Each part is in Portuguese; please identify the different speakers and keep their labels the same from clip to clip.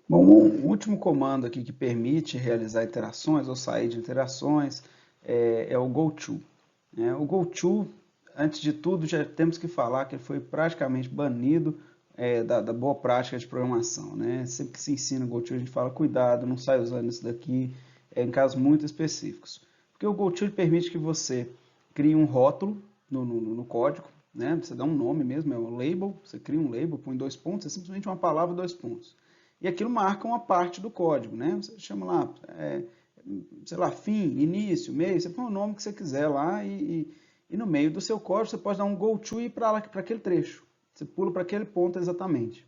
Speaker 1: Bom, o último comando aqui que permite realizar iterações ou sair de iterações é o goto, né? O goto, antes de tudo, já temos que falar que ele foi praticamente banido da boa prática de programação, né? Sempre que se ensina o goto, a gente fala, cuidado, não sai usando isso daqui, em casos muito específicos. Porque o goto ele permite que você crie um rótulo no código, né? Você dá um nome mesmo, é o label, você cria um label, põe dois pontos, é simplesmente uma palavra, dois pontos. E aquilo marca uma parte do código, né? Você chama lá, sei lá, fim, início, meio, você põe o nome que você quiser lá e no meio do seu código você pode dar um go to e ir para aquele trecho. Você pula para aquele ponto exatamente.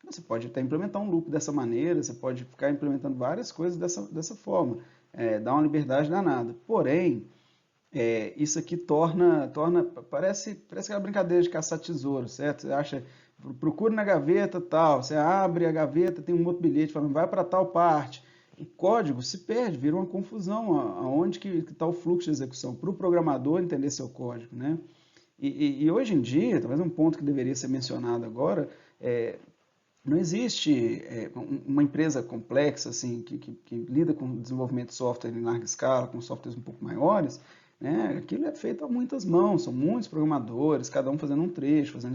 Speaker 1: Você pode até implementar um loop dessa maneira, você pode ficar implementando várias coisas dessa forma. Dá uma liberdade danada. Porém, isso aqui parece aquela brincadeira de caçar tesouro, certo? Você acha, procura na gaveta tal, você abre a gaveta, tem um outro bilhete falando, vai para tal parte. O código se perde, vira uma confusão, aonde que está o fluxo de execução, para o programador entender seu código, né? E hoje em dia, talvez um ponto que deveria ser mencionado agora, não existe uma empresa complexa assim que lida com desenvolvimento de software em larga escala, com softwares um pouco maiores, né? Aquilo é feito a muitas mãos, são muitos programadores, cada um fazendo um trecho, fazendo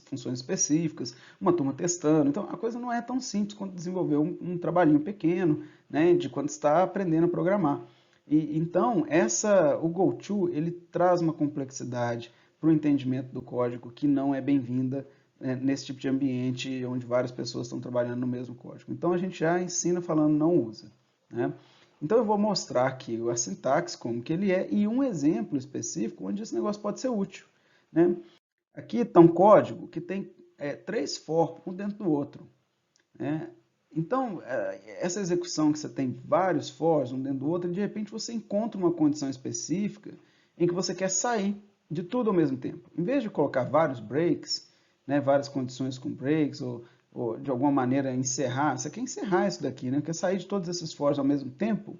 Speaker 1: funções específicas, uma turma testando. Então a coisa não é tão simples quanto desenvolver um trabalhinho pequeno, né? De quando está aprendendo a programar. Então o GoTo ele traz uma complexidade para o entendimento do código que não é bem-vinda nesse tipo de ambiente onde várias pessoas estão trabalhando no mesmo código. Então a gente já ensina falando não usa, né? Então eu vou mostrar aqui a sintaxe, como que ele é, e um exemplo específico onde esse negócio pode ser útil, né? Aqui está um código que tem três for, um dentro do outro, né? Então, essa execução que você tem vários fors, um dentro do outro, e de repente você encontra uma condição específica em que você quer sair de tudo ao mesmo tempo. Em vez de colocar vários breaks, né, várias condições com breaks, ou de alguma maneira encerrar, você quer encerrar isso daqui, né, quer sair de todos esses fors ao mesmo tempo,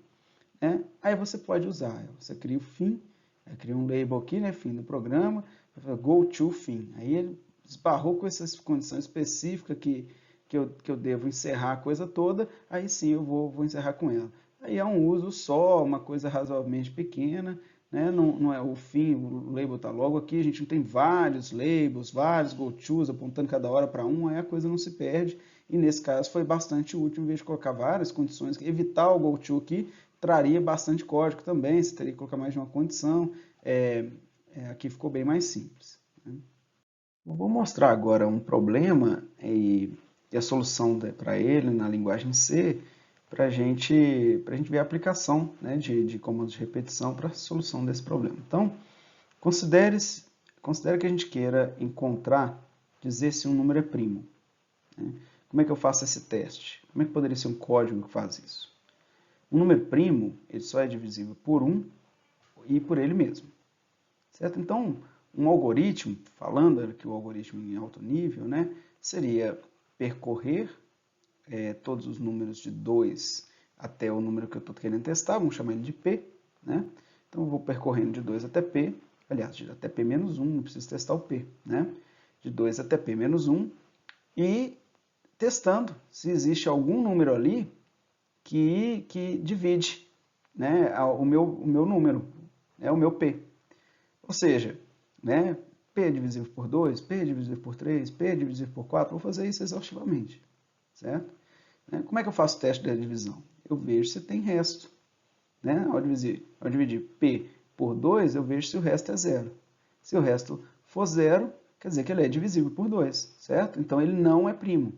Speaker 1: né, aí você pode usar. Você cria o fim, cria um label aqui, né, fim do programa, go to fim. Aí ele esbarrou com essa condição específica que eu devo encerrar a coisa toda, aí sim eu vou encerrar com ela. Aí é um uso só, uma coisa razoavelmente pequena, né? Não é o fim, o label está logo aqui, a gente não tem vários labels, vários go-tos apontando cada hora para um, aí a coisa não se perde, e nesse caso foi bastante útil, em vez de colocar várias condições, evitar o go-to aqui traria bastante código também, você teria que colocar mais de uma condição, aqui ficou bem mais simples, né? Eu vou mostrar agora um problema e a solução para ele na linguagem C, para gente ver a aplicação, né, de comandos de repetição para a solução desse problema. Então, considere que a gente queira dizer se um número é primo, né? Como é que eu faço esse teste? Como é que poderia ser um código que faz isso? Um número primo, ele só é divisível por um e por ele mesmo, certo? Então, um algoritmo, falando aqui o algoritmo em alto nível, né, seria percorrer todos os números de 2 até o número que eu estou querendo testar, vamos chamar ele de P, né? Então, eu vou percorrendo de 2 até P, aliás, até P menos 1, não preciso testar o P, né? De 2 até P menos 1, e testando se existe algum número ali que divide, né, o meu número, o meu P. Ou seja, né, P é divisível por 2, P é divisível por 3, P é divisível por 4, vou fazer isso exaustivamente, certo? Como é que eu faço o teste da divisão? Eu vejo se tem resto, né? Ao dividir P por 2, eu vejo se o resto é zero. Se o resto for zero, quer dizer que ele é divisível por 2, certo? Então ele não é primo.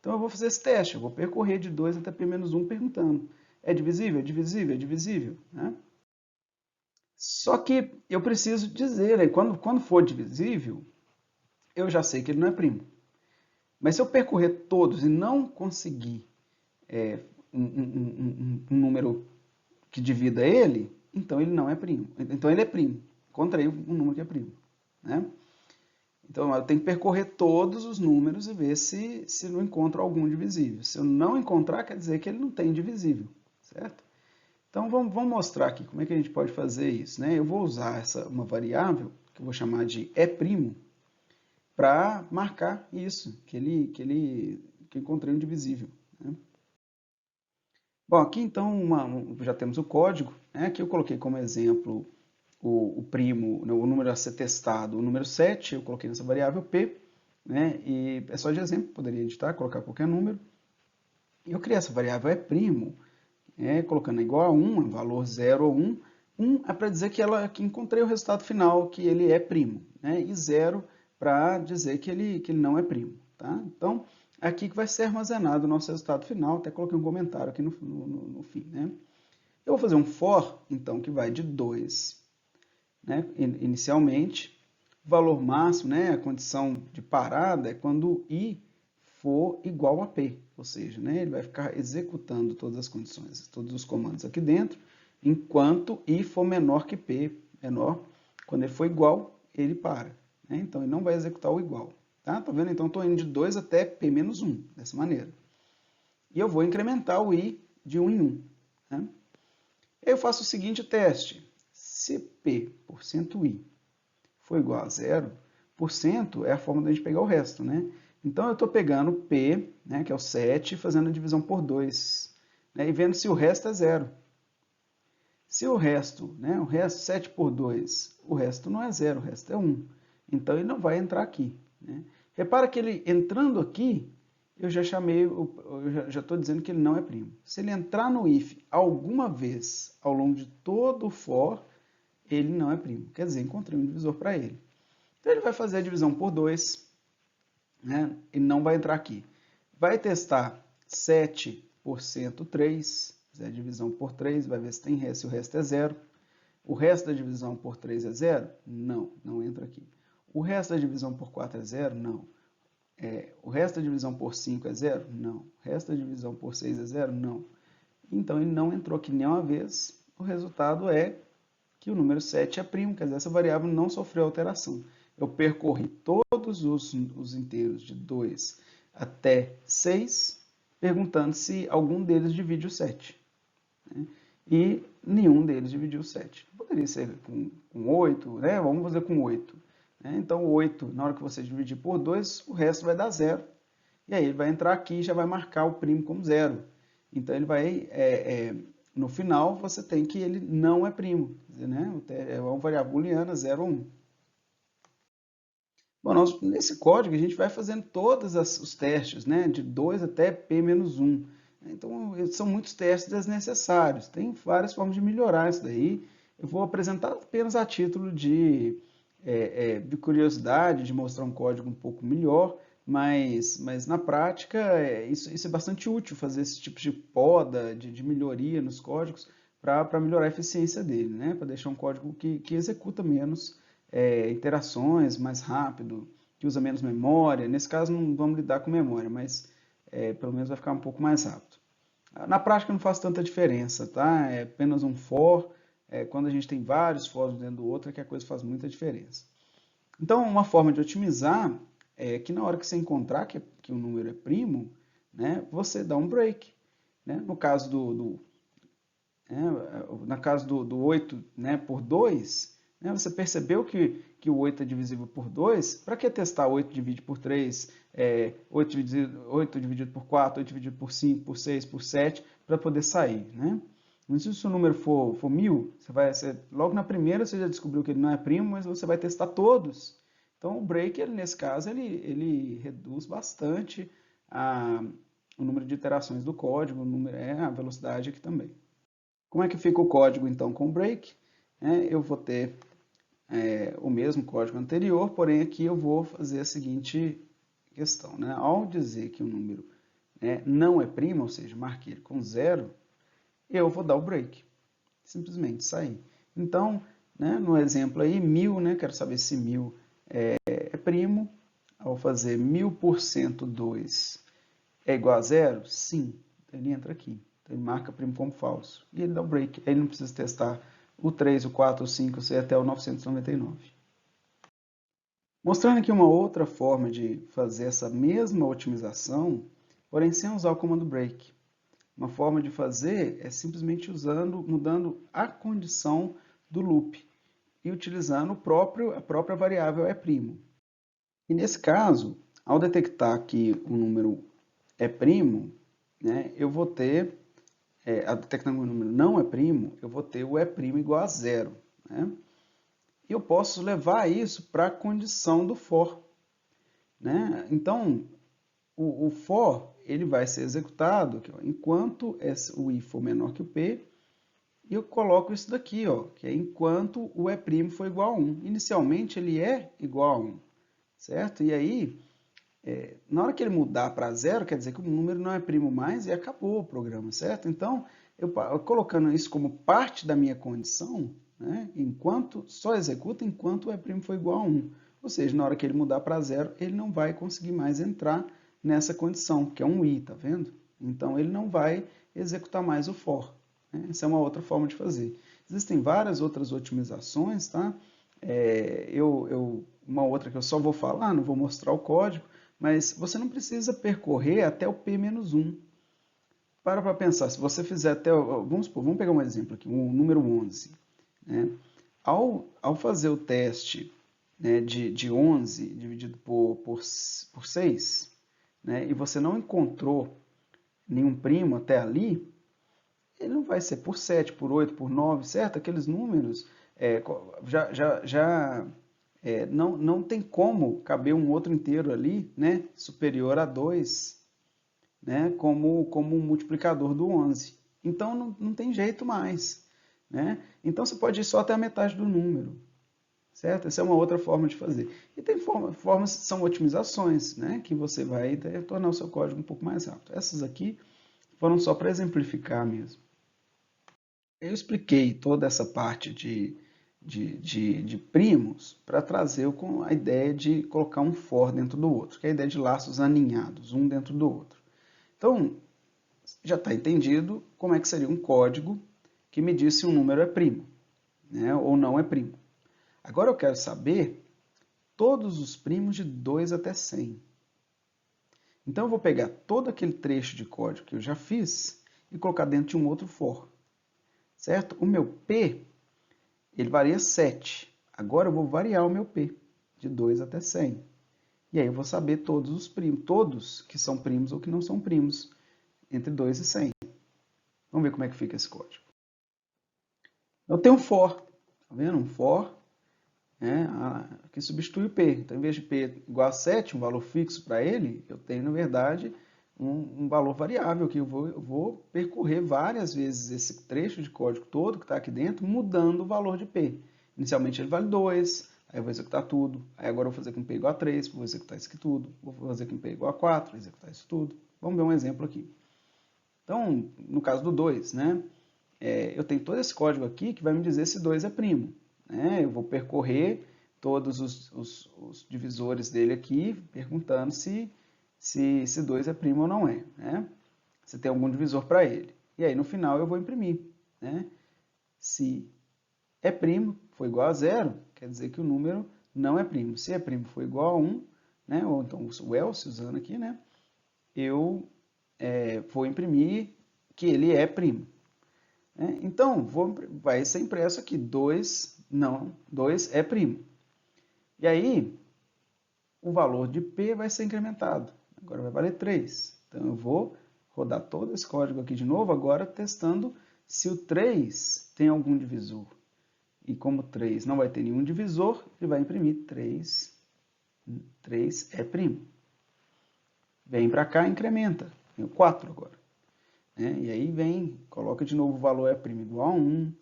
Speaker 1: Então eu vou fazer esse teste, eu vou percorrer de 2 até P menos 1 perguntando, é divisível? É divisível? É divisível? Né? Só que eu preciso dizer, né, quando for divisível, eu já sei que ele não é primo. Mas se eu percorrer todos e não conseguir um número que divida ele, então ele não é primo. Então ele é primo. Encontrei um número que é primo, né? Então eu tenho que percorrer todos os números e ver se não encontro algum divisível. Se eu não encontrar, quer dizer que ele não tem divisível, certo? Então vamos mostrar aqui como é que a gente pode fazer isso, né? Eu vou usar uma variável que eu vou chamar de e' para marcar isso, que eu encontrei um divisível, né? Bom, aqui então já temos o código, né? Aqui eu coloquei como exemplo o primo, né, o número a ser testado, o número 7, eu coloquei nessa variável p, né? E é só de exemplo, poderia editar, colocar qualquer número. E eu criei essa variável é primo, colocando igual a 1, valor 0 ou 1. 1 é para dizer que encontrei o resultado final, que ele é primo, né? E 0 para dizer que ele não é primo, tá? Então, aqui que vai ser armazenado o nosso resultado final, até coloquei um comentário aqui no fim, né? Eu vou fazer um for, então, que vai de 2, né? Inicialmente, o valor máximo, né? A condição de parada é quando i for igual a p, ou seja, né? Ele vai ficar executando todas as condições, todos os comandos aqui dentro, enquanto i for menor que p, menor, quando ele for igual, ele para, né? Então, ele não vai executar o igual, tá? Tá vendo? Então, estou indo de 2 até p menos 1, dessa maneira. E eu vou incrementar o i de 1 em 1, né? Eu faço o seguinte teste. Se p%i for igual a 0, por cento é a forma de a gente pegar o resto, né? Então, eu estou pegando p, né, que é o 7, fazendo a divisão por 2, né, e vendo se o resto é 0. Se o resto, né, o resto 7 por 2, o resto não é 0, o resto é 1. Então, ele não vai entrar aqui, né? Repara que ele entrando aqui, eu já estou dizendo que ele não é primo. Se ele entrar no if alguma vez ao longo de todo o for, ele não é primo. Quer dizer, encontrei um divisor para ele. Então, ele vai fazer a divisão por 2, né? E não vai entrar aqui. Vai testar 7% 3, fizer a divisão por 3, vai ver se tem resto, se o resto é 0. O resto da divisão por 3 é 0? Não, não entra aqui. O resto da divisão por 4 é 0? Não. O resto da divisão por 5 é 0? Não. O resto da divisão por 6 é 0? Não. Então, ele não entrou aqui nenhuma vez. O resultado é que o número 7 é primo, quer dizer, essa variável não sofreu alteração. Eu percorri todos os inteiros de 2 até 6, perguntando se algum deles divide o 7. Né? E nenhum deles dividiu o 7. Poderia ser com 8, né? Vamos fazer com 8. Né? Então, 8, na hora que você dividir por 2, o resto vai dar 0. E aí ele vai entrar aqui e já vai marcar o primo como 0. Então, ele vai... no final, você tem que ele não é primo. Né? É uma variável booleana 0 ou 1. Bom, nesse código a gente vai fazendo todos os testes, né? De 2 até p-1. Então, são muitos testes desnecessários. Tem várias formas de melhorar isso daí. Eu vou apresentar apenas a título de curiosidade, de mostrar um código um pouco melhor, mas na prática isso é bastante útil, fazer esse tipo de poda, de melhoria nos códigos, para melhorar a eficiência dele, né? Para deixar um código que executa menos interações, mais rápido, que usa menos memória. Nesse caso não vamos lidar com memória, mas pelo menos vai ficar um pouco mais rápido. Na prática não faz tanta diferença, tá? É apenas um for. Quando a gente tem vários fors dentro do outro é que a coisa faz muita diferença. Então, uma forma de otimizar é que na hora que você encontrar que o número é primo, né, você dá um break. Né? No caso do 8, né, por 2, né, você percebeu que o 8 é divisível por 2, para que testar 8 dividido por 3, 8 dividido por 4, 8 dividido por 5, por 6, por 7, para poder sair, né? Mas se o seu número for 1000, logo na primeira você já descobriu que ele não é primo, mas você vai testar todos. Então o break, nesse caso, ele reduz bastante o número de iterações do código, a velocidade aqui também. Como é que fica o código, então, com o break? Eu vou ter o mesmo código anterior, porém aqui eu vou fazer a seguinte questão. Né? Ao dizer que o número não é primo, ou seja, marquei ele com 0, eu vou dar o break. Simplesmente sair. Então, né, no exemplo aí, 1000, né, quero saber se 1000 é primo. Ao fazer 1000% 2 é igual a 0? Sim. Então, ele entra aqui. Então, ele marca primo como falso. E ele dá o break. Aí ele não precisa testar o 3, o 4, o 5, o 6 até o 999. Mostrando aqui uma outra forma de fazer essa mesma otimização, porém sem usar o comando break. Uma forma de fazer é simplesmente mudando a condição do loop e utilizando a própria variável é primo. E nesse caso, ao detectar que o número é primo, né, eu vou ter, até que o número não é primo, eu vou ter o E' igual a zero, né? E eu posso levar isso para a condição do for, né? Então, o for ele vai ser executado aqui, ó, enquanto o i for menor que o p, e eu coloco isso daqui, ó, que é enquanto o E' for igual a 1. Inicialmente ele é igual a 1, certo? E aí, na hora que ele mudar para zero, quer dizer que o número não é primo mais e acabou o programa, certo? Então, eu colocando isso como parte da minha condição, né, enquanto só executa enquanto o E' for igual a 1. Ou seja, na hora que ele mudar para zero, ele não vai conseguir mais entrar nessa condição, que é um i, tá vendo? Então, ele não vai executar mais o for. Né? Essa é uma outra forma de fazer. Existem várias outras otimizações, tá? Uma outra que eu só vou falar, não vou mostrar o código, mas você não precisa percorrer até o P-1. Para pensar, se você fizer até, vamos pegar um exemplo aqui, o número 11. Né? Ao fazer o teste, né, de 11 dividido por 6, né, e você não encontrou nenhum primo até ali, ele não vai ser por 7, por 8, por 9, certo? Aqueles números não tem como caber um outro inteiro ali, né, superior a 2, né, como um multiplicador do 11. Então, não tem jeito mais. Né? Então, você pode ir só até a metade do número. Certo? Essa é uma outra forma de fazer. E tem formas, são otimizações, né, que você vai tornar o seu código um pouco mais rápido. Essas aqui foram só para exemplificar mesmo. Eu expliquei toda essa parte de primos para trazer com a ideia de colocar um for dentro do outro, que é a ideia de laços aninhados, um dentro do outro. Então, já está entendido como é que seria um código que me diz se um número é primo, né, ou não é primo. Agora eu quero saber todos os primos de 2 até 100. Então eu vou pegar todo aquele trecho de código que eu já fiz e colocar dentro de um outro for. Certo? O meu P, ele varia 7. Agora eu vou variar o meu P, de 2 até 100. E aí eu vou saber todos os primos, todos que são primos ou que não são primos, entre 2 e 100. Vamos ver como é que fica esse código. Eu tenho um for, tá vendo? Um for, né, que substitui o P. Então, em vez de P igual a 7, um valor fixo para ele, eu tenho, na verdade, um valor variável que eu vou percorrer várias vezes esse trecho de código todo que está aqui dentro, mudando o valor de P. Inicialmente ele vale 2, aí eu vou executar tudo. Aí agora eu vou fazer com P igual a 3, vou executar isso aqui tudo. Vou fazer com P igual a 4, executar isso tudo. Vamos ver um exemplo aqui. Então, no caso do 2, né, eu tenho todo esse código aqui que vai me dizer se 2 é primo. Né? Eu vou percorrer todos os divisores dele aqui, perguntando se 2 é primo ou não é. Né? Se tem algum divisor para ele. E aí, no final, eu vou imprimir. Né? Se é primo, for igual a 0, quer dizer que o número não é primo. Se é primo for igual a 1, né? Ou então o else usando aqui, né? Eu vou imprimir que ele é primo. Né? Então, vai ser impresso aqui 2 é primo. E aí, o valor de P vai ser incrementado. Agora vai valer 3. Então, eu vou rodar todo esse código aqui de novo, agora testando se o 3 tem algum divisor. E como 3 não vai ter nenhum divisor, ele vai imprimir 3 é primo. Vem para cá e incrementa. Tem o 4 agora. Né? E aí vem, coloca de novo o valor é primo igual a 1.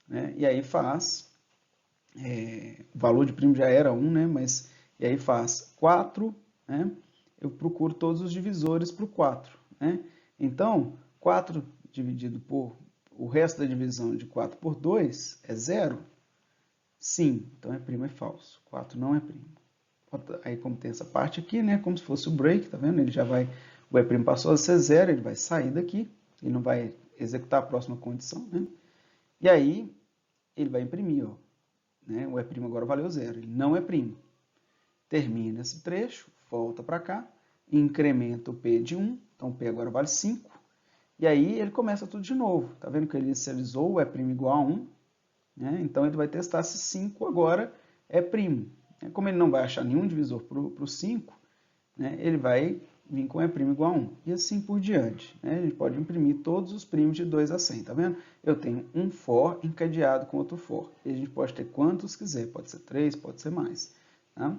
Speaker 1: Né? E aí faz, o valor de primo já era 1, né? Mas e aí faz 4, né? Eu procuro todos os divisores para o 4. Né? Então, 4 dividido por o resto da divisão de 4 por 2 é 0? Sim, então é primo, é falso. 4 não é primo. Aí como tem essa parte aqui, né? Como se fosse o break, tá vendo? Ele já vai, o E' passou a ser 0, ele vai sair daqui, ele não vai executar a próxima condição, né? E aí, ele vai imprimir, ó. Né? O E' agora valeu 0, ele não é primo. Termina esse trecho, volta para cá, incrementa o P de 1, então o P agora vale 5, e aí ele começa tudo de novo. Tá vendo que ele inicializou o E' igual a 1, né? Então ele vai testar se 5 agora é primo. Como ele não vai achar nenhum divisor para o 5, né? Ele vai vir com E' igual a 1. E assim por diante, né? A gente pode imprimir todos os primos de 2 a 100, tá vendo? Eu tenho um for encadeado com outro for. E a gente pode ter quantos quiser, pode ser 3, pode ser mais. Tá?